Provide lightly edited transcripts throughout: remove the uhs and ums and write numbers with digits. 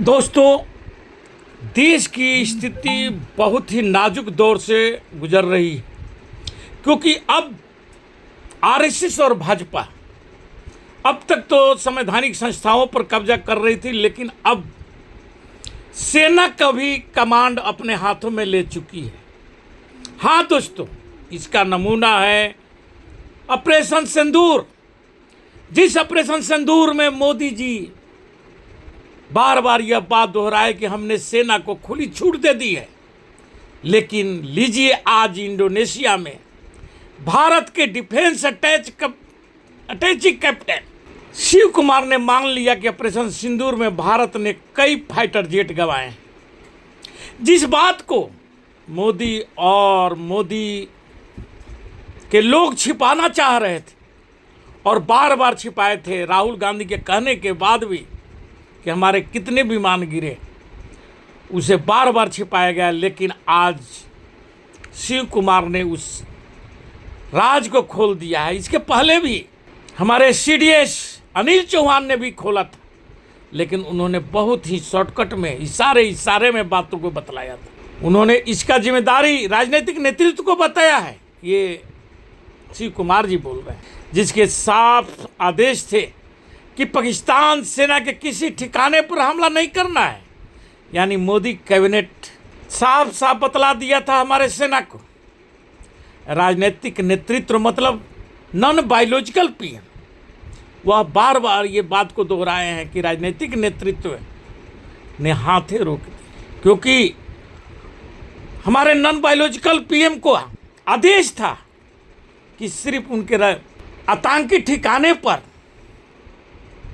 दोस्तों, देश की स्थिति बहुत ही नाजुक दौर से गुजर रही है, क्योंकि अब आरएसएस और भाजपा अब तक तो संवैधानिक संस्थाओं पर कब्जा कर रही थी, लेकिन अब सेना का भी कमांड अपने हाथों में ले चुकी है। हाँ दोस्तों, इसका नमूना है ऑपरेशन सिंदूर। जिस ऑपरेशन सिंदूर में मोदी जी बार बार यह बात दोहराए कि हमने सेना को खुली छूट दे दी है, लेकिन लीजिए आज इंडोनेशिया में भारत के डिफेंस अटैची कैप्टन शिव कुमार ने मान लिया कि ऑपरेशन सिंदूर में भारत ने कई फाइटर जेट गंवाए हैं। जिस बात को मोदी और मोदी के लोग छिपाना चाह रहे थे और बार बार छिपाए थे, राहुल गांधी के कहने के बाद भी कि हमारे कितने विमान गिरे, उसे बार बार छिपाया गया। लेकिन आज शिव कुमार ने उस राज को खोल दिया है। इसके पहले भी हमारे सीडीएस अनिल चौहान ने भी खोला था, लेकिन उन्होंने बहुत ही शॉर्टकट में इशारे में बातों को बतलाया था। उन्होंने इसका जिम्मेदारी राजनीतिक नेतृत्व को बताया है। ये शिव कुमार जी बोल रहे हैं, जिसके साफ आदेश थे कि पाकिस्तान सेना के किसी ठिकाने पर हमला नहीं करना है। यानी मोदी कैबिनेट साफ साफ बतला दिया था हमारे सेना को। राजनीतिक नेतृत्व मतलब नॉन बायोलॉजिकल पीएम, वह बार बार ये बात को दोहराए हैं कि राजनीतिक नेतृत्व ने हाथे रोक दी, क्योंकि हमारे नॉन बायोलॉजिकल पीएम को आदेश था कि सिर्फ उनके आतंकी ठिकाने पर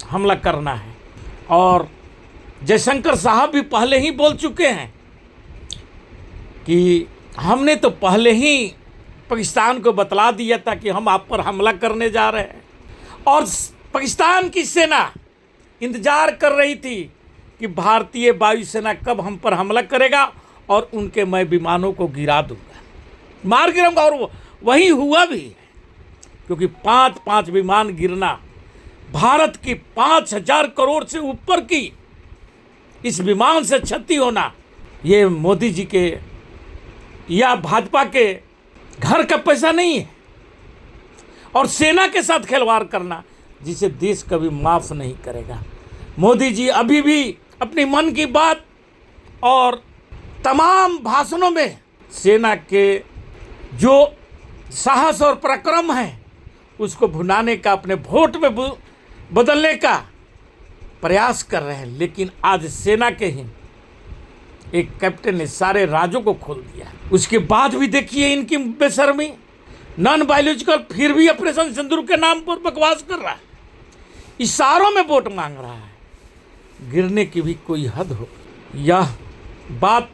हमला करना है। और जयशंकर साहब भी पहले ही बोल चुके हैं कि हमने तो पहले ही पाकिस्तान को बतला दिया था कि हम आप पर हमला करने जा रहे हैं, और पाकिस्तान की सेना इंतजार कर रही थी कि भारतीय वायुसेना कब हम पर हमला करेगा और उनके मैं विमानों को गिरा दूंगा, मार गिराऊंगा। और वही हुआ भी है, क्योंकि 5 विमान गिरना, भारत की 5,000 करोड़ से ऊपर की इस विमान से क्षति होना, ये मोदी जी के या भाजपा के घर का पैसा नहीं है। और सेना के साथ खिलवाड़ करना, जिसे देश कभी माफ नहीं करेगा। मोदी जी अभी भी अपनी मन की बात और तमाम भाषणों में सेना के जो साहस और पराक्रम है उसको भुनाने का, अपने वोट में बदलने का प्रयास कर रहे हैं। लेकिन आज सेना के ही एक कैप्टन ने सारे राजों को खोल दिया। उसके बाद भी देखिए इनकी बेशर्मी, नॉन बायोलॉजिकल, फिर भी ऑपरेशन सिंदूर के नाम पर बकवास कर रहा है, इशारों में वोट मांग रहा है। गिरने की भी कोई हद हो। यह बात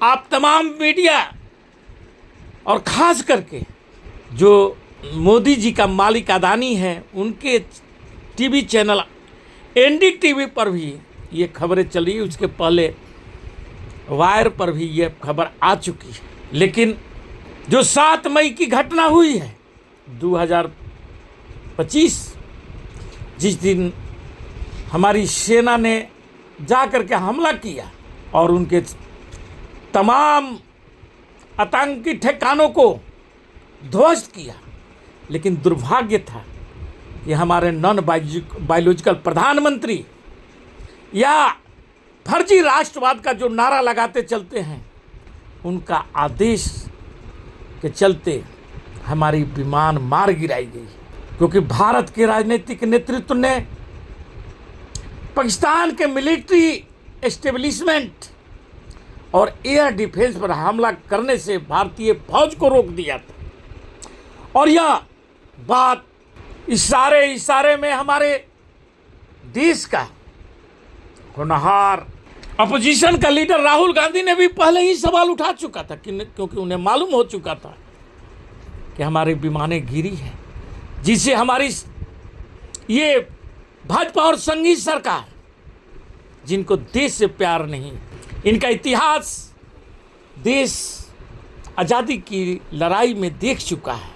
आप तमाम मीडिया और खास करके जो मोदी जी का मालिक अदानी है, उनके टीवी चैनल एनडीटीवी पर भी ये खबरें चली, उसके पहले वायर पर भी ये खबर आ चुकी है। लेकिन जो 7 मई की घटना हुई है 2025, जिस दिन हमारी सेना ने जा कर के हमला किया और उनके तमाम आतंकी ठिकानों को ध्वस्त किया, लेकिन दुर्भाग्य था कि हमारे नॉन बायोलॉजिकल प्रधानमंत्री या फर्जी राष्ट्रवाद का जो नारा लगाते चलते हैं, उनका आदेश के चलते हमारी विमान मार गिराई गई। क्योंकि भारत के राजनीतिक नेतृत्व ने पाकिस्तान के मिलिट्री एस्टेब्लिशमेंट और एयर डिफेंस पर हमला करने से भारतीय फौज को रोक दिया था। और यह बात इशारे में हमारे देश का होनहार अपोजिशन का लीडर राहुल गांधी ने भी पहले ही सवाल उठा चुका था, क्योंकि उन्हें मालूम हो चुका था कि हमारी विमानें गिरी हैं, जिसे हमारी ये भाजपा और संघी सरकार, जिनको देश से प्यार नहीं, इनका इतिहास देश आज़ादी की लड़ाई में देख चुका है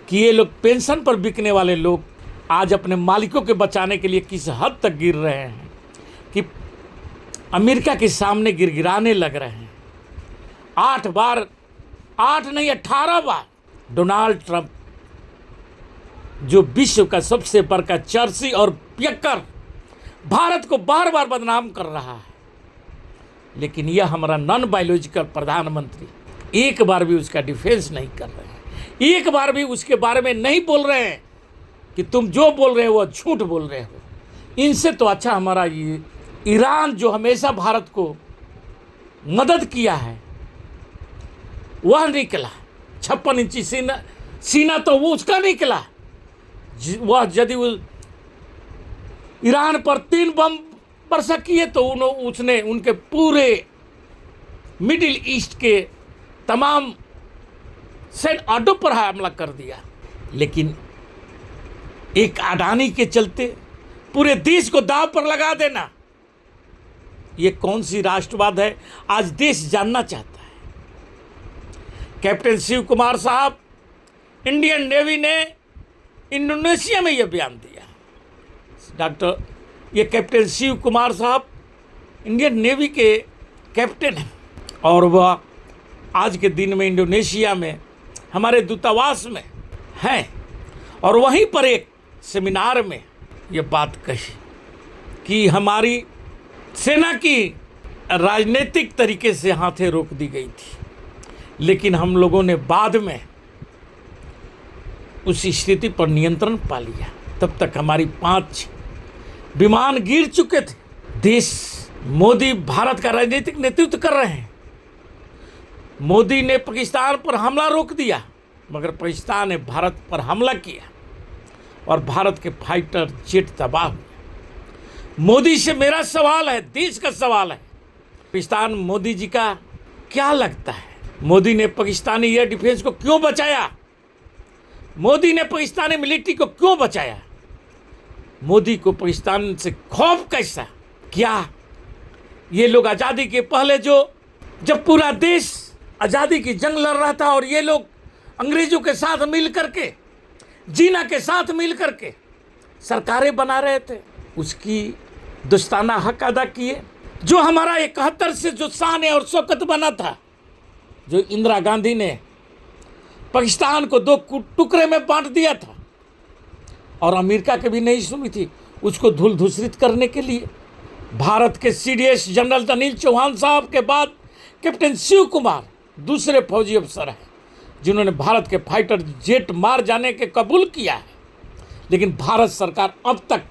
कि ये लोग पेंशन पर बिकने वाले लोग आज अपने मालिकों के बचाने के लिए किस हद तक गिर रहे हैं कि अमेरिका के सामने गिड़गिड़ाने लग रहे हैं। 8 बार, 8 नहीं 18 बार डोनाल्ड ट्रंप, जो विश्व का सबसे बड़ा चर्सी और पियक्कर, भारत को बार बार बदनाम कर रहा है। लेकिन यह हमारा नॉन बायोलॉजिकल प्रधानमंत्री एक बार भी उसका डिफेंस नहीं कर रहे हैं, एक बार भी उसके बारे में नहीं बोल रहे हैं कि तुम जो बोल रहे हो वो झूठ बोल रहे हो। इनसे तो अच्छा हमारा ये ईरान, जो हमेशा भारत को मदद किया है, वह निकला। 56 इंची सीना तो वो उसका निकला। वह यदि ईरान पर 3 बम बरसा किए तो उसने उनके पूरे मिडिल ईस्ट के तमाम सेट अड्डों पर हमला कर दिया। लेकिन एक अडानी के चलते पूरे देश को दांव पर लगा देना, ये कौन सी राष्ट्रवाद है, आज देश जानना चाहता है। कैप्टन शिव कुमार साहब, इंडियन नेवी ने इंडोनेशिया में यह बयान दिया। ये कैप्टन शिव कुमार साहब इंडियन नेवी के कैप्टन हैं और वह आज के दिन में इंडोनेशिया में हमारे दूतावास में हैं और वहीं पर एक सेमिनार में ये बात कही कि हमारी सेना की राजनीतिक तरीके से हाथें रोक दी गई थी, लेकिन हम लोगों ने बाद में उस स्थिति पर नियंत्रण पा लिया। तब तक हमारी 5 विमान गिर चुके थे। देश, मोदी भारत का राजनीतिक नेतृत्व कर रहे हैं। मोदी ने पाकिस्तान पर हमला रोक दिया, मगर पाकिस्तान ने भारत पर हमला किया और भारत के फाइटर जेट तबाह हुए। मोदी से मेरा सवाल है, देश का सवाल है, पाकिस्तान मोदी जी का क्या लगता है? मोदी ने पाकिस्तानी एयर डिफेंस को क्यों बचाया? मोदी ने पाकिस्तानी मिलिट्री को क्यों बचाया? मोदी को पाकिस्तान से खौफ कैसा? क्या ये लोग आज़ादी के पहले जब पूरा देश आज़ादी की जंग लड़ रहा था और ये लोग अंग्रेजों के साथ मिल करके, जीना के साथ मिल करके सरकारें बना रहे थे, उसकी दोस्ताना हक अदा किए? जो हमारा 71 से जो शान और शौकत बना था, जो इंदिरा गांधी ने पाकिस्तान को 2 टुकड़े में बांट दिया था और अमेरिका की भी नहीं सुनी थी, उसको धूल धूसरित करने के लिए भारत के CDS जनरल अनिल चौहान साहब के बाद कैप्टन शिव कुमार दूसरे फौजी अफसर हैं जिन्होंने भारत के फाइटर जेट मार जाने के कबूल किया है। लेकिन भारत सरकार अब तक,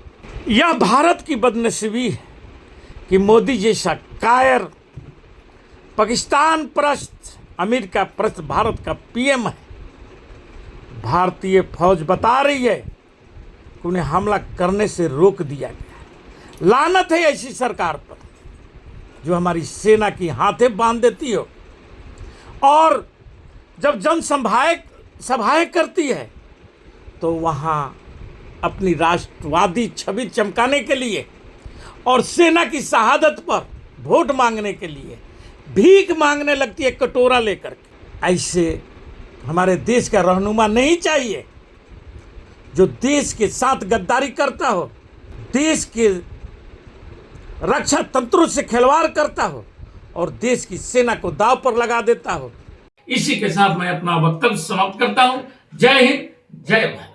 यह भारत की बदनसीबी है कि मोदी जैसा कायर, पाकिस्तान परस्त, अमेरिका परस्त भारत का PM है। भारतीय फौज बता रही है कि उन्हें हमला करने से रोक दिया गया। लानत है ऐसी सरकार पर जो हमारी सेना की हाथें बांध देती हो और जब जन सभाएं करती है तो वहाँ अपनी राष्ट्रवादी छवि चमकाने के लिए और सेना की शहादत पर वोट मांगने के लिए भीख मांगने लगती है कटोरा लेकर के। ऐसे हमारे देश का रहनुमा नहीं चाहिए जो देश के साथ गद्दारी करता हो, देश के रक्षा तंत्रों से खिलवाड़ करता हो और देश की सेना को दांव पर लगा देता हो। इसी के साथ मैं अपना वक्तव्य समाप्त करता हूं। जय हिंद, जय भारत।